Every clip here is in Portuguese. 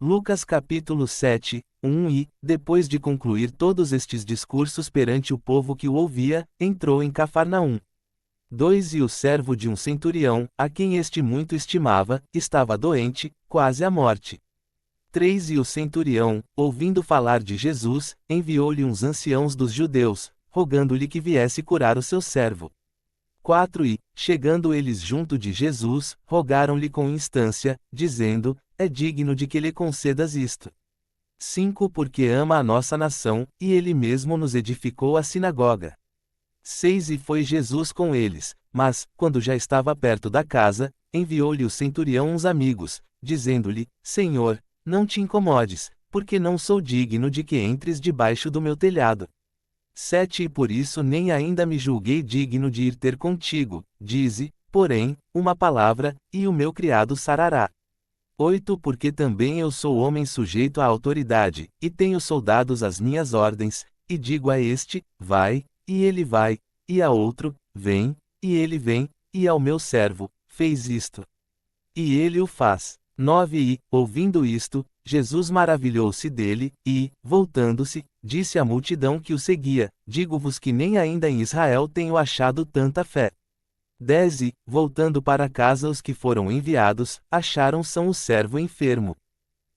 Lucas capítulo 7, 1 E, depois de concluir todos estes discursos perante o povo que o ouvia, entrou em Cafarnaum. 2 E o servo de um centurião, a quem este muito estimava, estava doente, quase à morte. 3 E o centurião, ouvindo falar de Jesus, enviou-lhe uns anciãos dos judeus, rogando-lhe que viesse curar o seu servo. 4 E, chegando eles junto de Jesus, rogaram-lhe com instância, dizendo: é digno de que lhe concedas isto. 5 Porque ama a nossa nação, e ele mesmo nos edificou a sinagoga. 6 E foi Jesus com eles, mas, quando já estava perto da casa, enviou-lhe o centurião uns amigos, dizendo-lhe: Senhor, não te incomodes, porque não sou digno de que entres debaixo do meu telhado. 7 E por isso nem ainda me julguei digno de ir ter contigo, dize, porém, uma palavra, e o meu criado sarará. 8 Porque também eu sou homem sujeito à autoridade, e tenho soldados às minhas ordens, e digo a este, vai, e ele vai, e a outro, vem, e ele vem, e ao meu servo, fez isto. E ele o faz. 9 E, ouvindo isto, Jesus maravilhou-se dele, e, voltando-se, disse à multidão que o seguia: digo-vos que nem ainda em Israel tenho achado tanta fé. 10 E, voltando para casa os que foram enviados, acharam São o servo enfermo.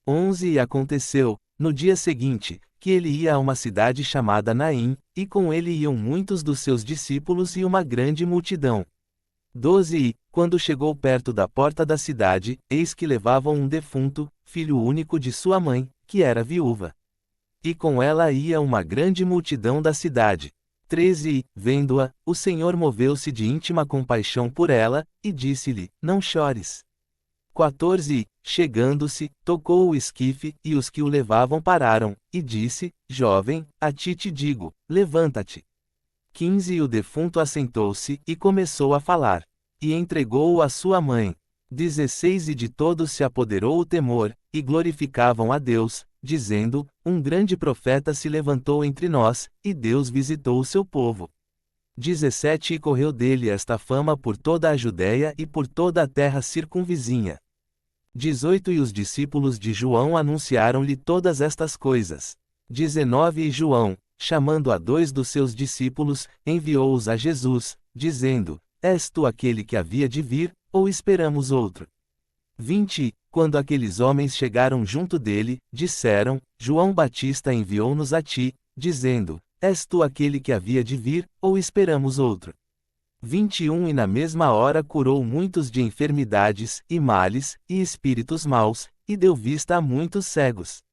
11 E aconteceu, no dia seguinte, que ele ia a uma cidade chamada Naim, e com ele iam muitos dos seus discípulos e uma grande multidão. 12 E, quando chegou perto da porta da cidade, eis que levavam um defunto, filho único de sua mãe, que era viúva. E com ela ia uma grande multidão da cidade. 13 E, vendo-a, o Senhor moveu-se de íntima compaixão por ela, e disse-lhe: não chores. 14 E, chegando-se, tocou o esquife, e os que o levavam pararam, e disse: jovem, a ti te digo, levanta-te. 15 E o defunto assentou-se, e começou a falar. E entregou-o à sua mãe. 16 E de todos se apoderou o temor, e glorificavam a Deus, dizendo: um grande profeta se levantou entre nós, e Deus visitou o seu povo. 17 E correu dele esta fama por toda a Judéia e por toda a terra circunvizinha. 18 E os discípulos de João anunciaram-lhe todas estas coisas. 19 E João, chamando a 2 dos seus discípulos, enviou-os a Jesus, dizendo: és tu aquele que havia de vir, ou esperamos outro? 20 E, quando aqueles homens chegaram junto dele, disseram: João Batista enviou-nos a ti, dizendo: és tu aquele que havia de vir, ou esperamos outro? 21 E na mesma hora curou muitos de enfermidades, e males, e espíritos maus, e deu vista a muitos cegos.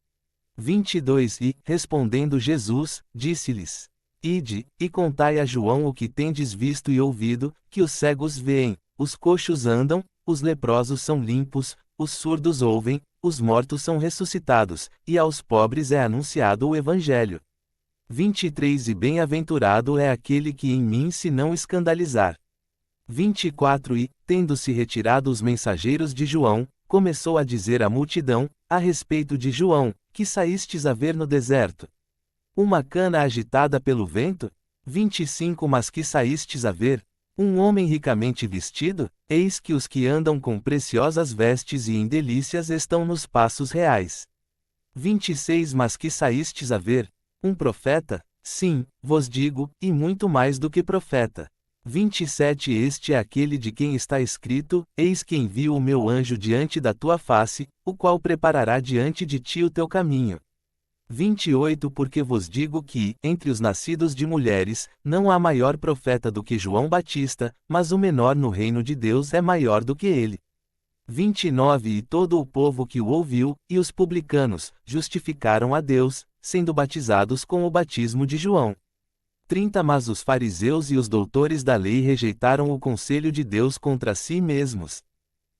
22 E, respondendo Jesus, disse-lhes: ide, e contai a João o que tendes visto e ouvido, que os cegos veem, os coxos andam, os leprosos são limpos, os surdos ouvem, os mortos são ressuscitados, e aos pobres é anunciado o Evangelho. 23 E bem-aventurado é aquele que em mim se não escandalizar. 24 E, tendo-se retirado os mensageiros de João, começou a dizer à multidão, a respeito de João, que saístes a ver no deserto. Uma cana agitada pelo vento? 25 Mas que saístes a ver? Um homem ricamente vestido? Eis que os que andam com preciosas vestes e em delícias estão nos passos reais. 26 Mas que saístes a ver? Um profeta? Sim, vos digo, e muito mais do que profeta. 27 Este é aquele de quem está escrito: eis que envio o meu anjo diante da tua face, o qual preparará diante de ti o teu caminho. 28 Porque vos digo que, entre os nascidos de mulheres, não há maior profeta do que João Batista, mas o menor no reino de Deus é maior do que ele. 29 E todo o povo que o ouviu, e os publicanos, justificaram a Deus, sendo batizados com o batismo de João. 30 Mas os fariseus e os doutores da lei rejeitaram o conselho de Deus contra si mesmos,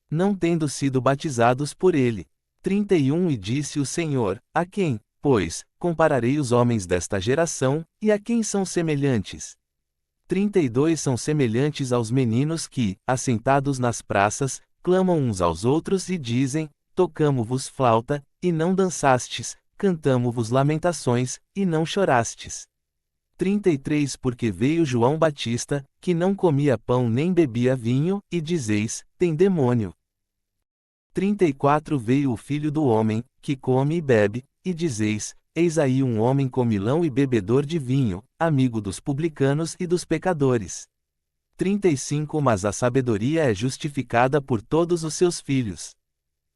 não tendo sido batizados por ele. 31 E disse o Senhor: a quem, pois, compararei os homens desta geração, e a quem são semelhantes? 32 São semelhantes aos meninos que, assentados nas praças, clamam uns aos outros e dizem: tocamo-vos flauta, e não dançastes, cantamo-vos lamentações, e não chorastes. 33 Porque veio João Batista, que não comia pão nem bebia vinho, e dizeis: tem demônio. 34 Veio o Filho do Homem, que come e bebe, e dizeis, eis aí um homem comilão e bebedor de vinho, amigo dos publicanos e dos pecadores. 35 Mas a sabedoria é justificada por todos os seus filhos.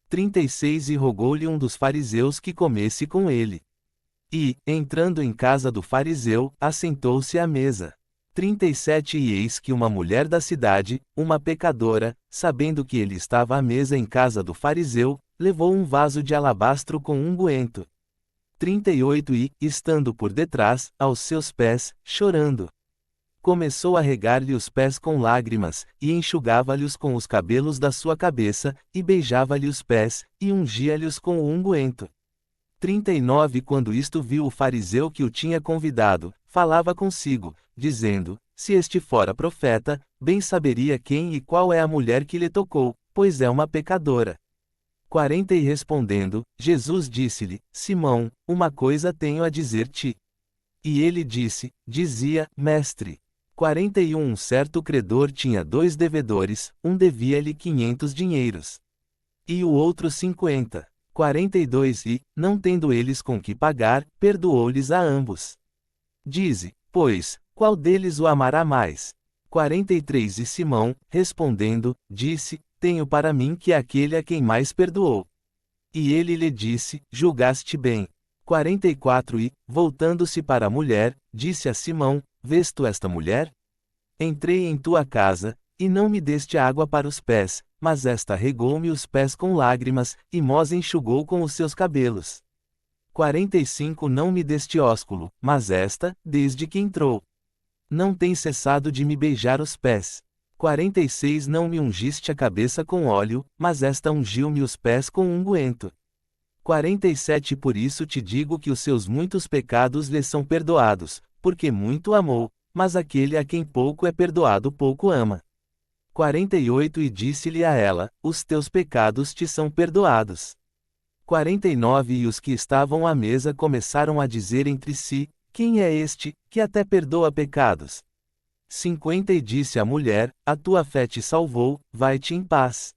36 E rogou-lhe um dos fariseus que comesse com ele. E, entrando em casa do fariseu, assentou-se à mesa. 37 E eis que uma mulher da cidade, uma pecadora, sabendo que ele estava à mesa em casa do fariseu, levou um vaso de alabastro com unguento. 38 E, estando por detrás, aos seus pés, chorando, começou a regar-lhe os pés com lágrimas, e enxugava-lhes com os cabelos da sua cabeça, e beijava-lhe os pés, e ungia-lhes com o unguento. 39 Quando isto viu o fariseu que o tinha convidado, falava consigo, dizendo, se este fora profeta, bem saberia quem e qual é a mulher que lhe tocou, pois é uma pecadora. 40 E respondendo, Jesus disse-lhe, Simão, uma coisa tenho a dizer-te. E ele dizia, mestre. 41 Um certo credor tinha 2 devedores, um devia-lhe 500 dinheiros. E o outro 50. 42 E, não tendo eles com que pagar, perdoou-lhes a ambos. Dize, pois, qual deles o amará mais? 43 E Simão, respondendo, disse, tenho para mim que é aquele a quem mais perdoou. E ele lhe disse, julgaste bem. 44 E, voltando-se para a mulher, disse a Simão, vês tu esta mulher? Entrei em tua casa, e não me deste água para os pés, mas esta regou-me os pés com lágrimas, e mós enxugou com os seus cabelos. 45 Não me deste ósculo, mas esta, desde que entrou, não tem cessado de me beijar os pés. 46 Não me ungiste a cabeça com óleo, mas esta ungiu-me os pés com unguento. 47 Por isso te digo que os seus muitos pecados lhe são perdoados, porque muito amou, mas aquele a quem pouco é perdoado pouco ama. 48 E disse-lhe a ela, os teus pecados te são perdoados. 49 E os que estavam à mesa começaram a dizer entre si, quem é este, que até perdoa pecados? 50 E disse a mulher, a tua fé te salvou, vai-te em paz.